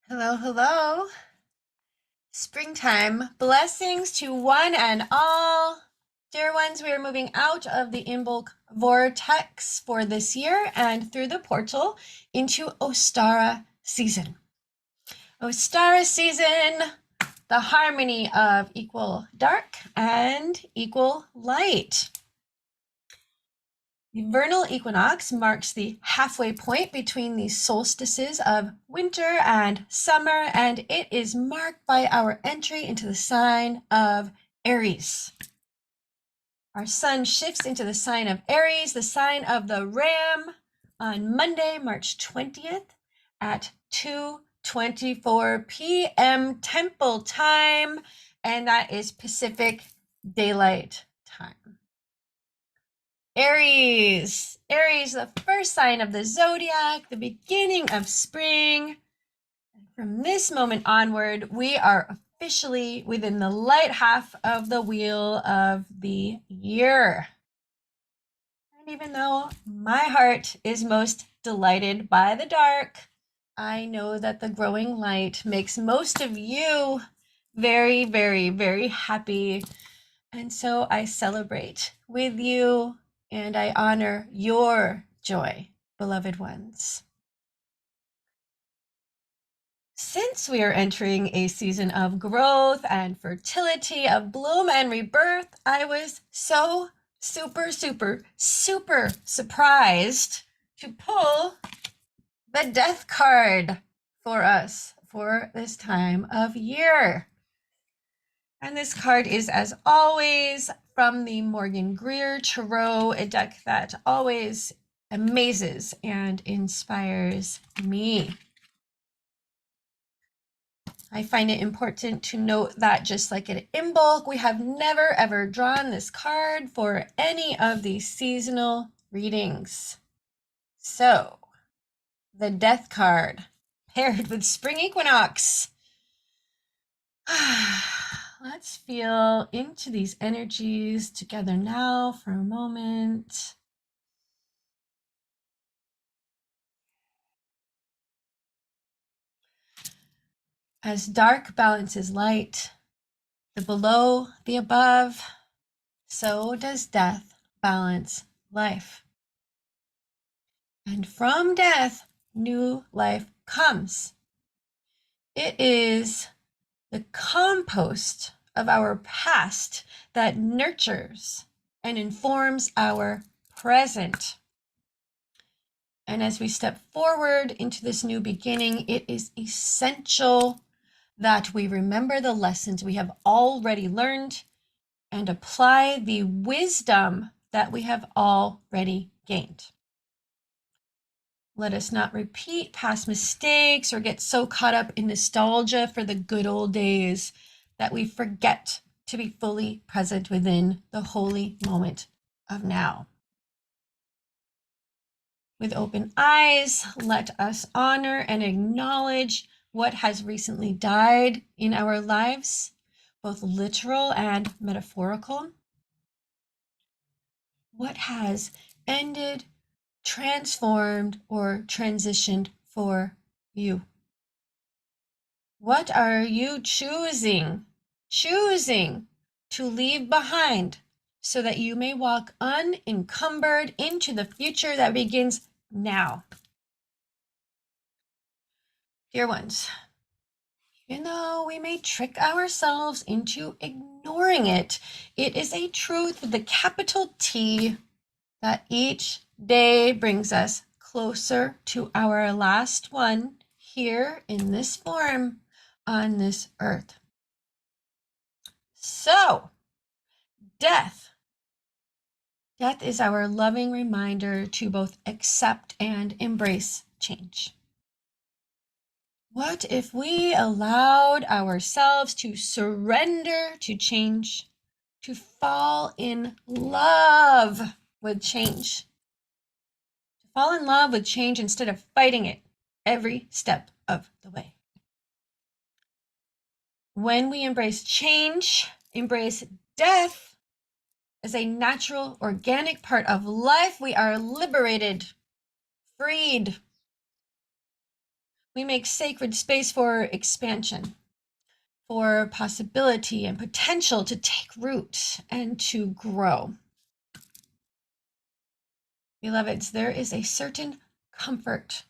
Hello, hello. Springtime. Blessings to one and all. Dear ones, we are moving out of the Imbolc vortex for this year and through the portal into Ostara season. Ostara season, the harmony of equal dark and equal light. The vernal equinox marks the halfway point between the solstices of winter and summer, and it is marked by our entry into the sign of Aries. Our sun shifts into the sign of Aries, the sign of the Ram, on Monday, March 20th at 2:24 p.m. Temple time, and that is Pacific Daylight Time. Aries. Aries, the first sign of the zodiac, the beginning of spring. From this moment onward, we are officially within the light half of the wheel of the year. And even though my heart is most delighted by the dark, I know that the growing light makes most of you very, very, very happy. And so I celebrate with you and I honor your joy, beloved ones. Since we are entering a season of growth and fertility, of bloom and rebirth, I was so super surprised to pull the death card for us for this time of year. And this card is, as always, from the Morgan Greer Tarot, a deck that always amazes and inspires me. I find it important to note that just like at Imbolc, we have never ever drawn this card for any of these seasonal readings. So, the Death card paired with Spring Equinox. Let's feel into these energies together now for a moment. As dark balances light, the below, the above, so does death balance life. And from death, new life comes. It is the compost of our past that nurtures and informs our present. And as we step forward into this new beginning, it is essential that we remember the lessons we have already learned and apply the wisdom that we have already gained. Let us not repeat past mistakes or get so caught up in nostalgia for the good old days that we forget to be fully present within the holy moment of now. With open eyes, let us honor and acknowledge what has recently died in our lives, both literal and metaphorical. What has ended, transformed, or transitioned for you? What are you choosing to leave behind so that you may walk unencumbered into the future that begins now? Dear ones, even though we may trick ourselves into ignoring it, it is a truth with the capital T that each day brings us closer to our last one here in this form on this earth. So, death. Death is our loving reminder to both accept and embrace change. What if we allowed ourselves to surrender to change, to fall in love with change, to fall in love with change instead of fighting it every step of the way? When we embrace change, embrace death as a natural, organic part of life, we are liberated, freed. We make sacred space for expansion, for possibility and potential to take root and to grow. Beloveds, there is a certain comfort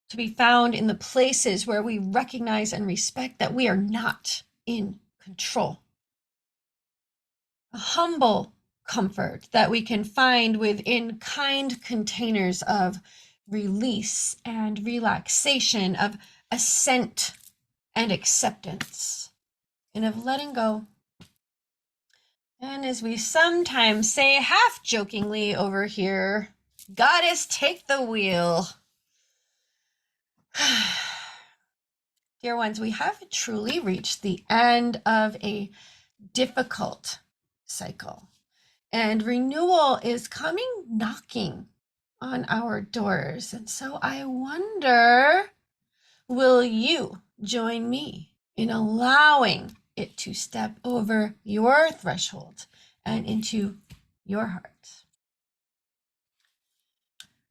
to be found in the places where we recognize and respect that we are not in control. A humble comfort that we can find within kind containers of release and relaxation, of assent and acceptance, and of letting go. And as we sometimes say half jokingly over here, Goddess, take the wheel. Dear ones, we have truly reached the end of a difficult cycle, and renewal is coming knocking on our doors. And so I wonder, will you join me in allowing it to step over your threshold and into your heart?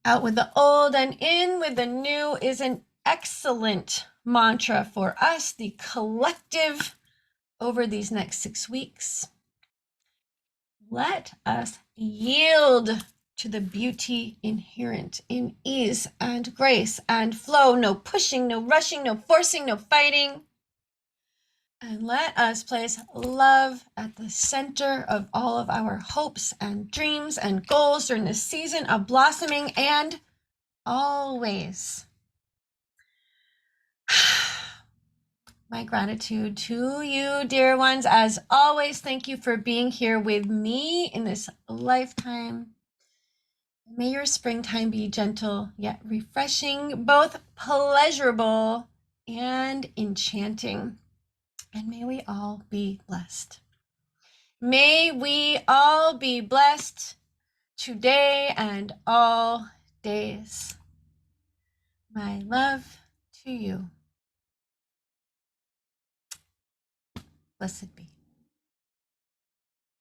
Out with the old and in with the new is an excellent mantra for us, the collective, over these next 6 weeks. Let us yield to the beauty inherent in ease and grace and flow. No pushing, no rushing, no forcing, no fighting. And let us place love at the center of all of our hopes and dreams and goals during this season of blossoming and always. My gratitude to you, dear ones. As always, thank you for being here with me in this lifetime. May your springtime be gentle yet refreshing, both pleasurable and enchanting. And may we all be blessed. May we all be blessed today and all days. My love to you. Blessed be.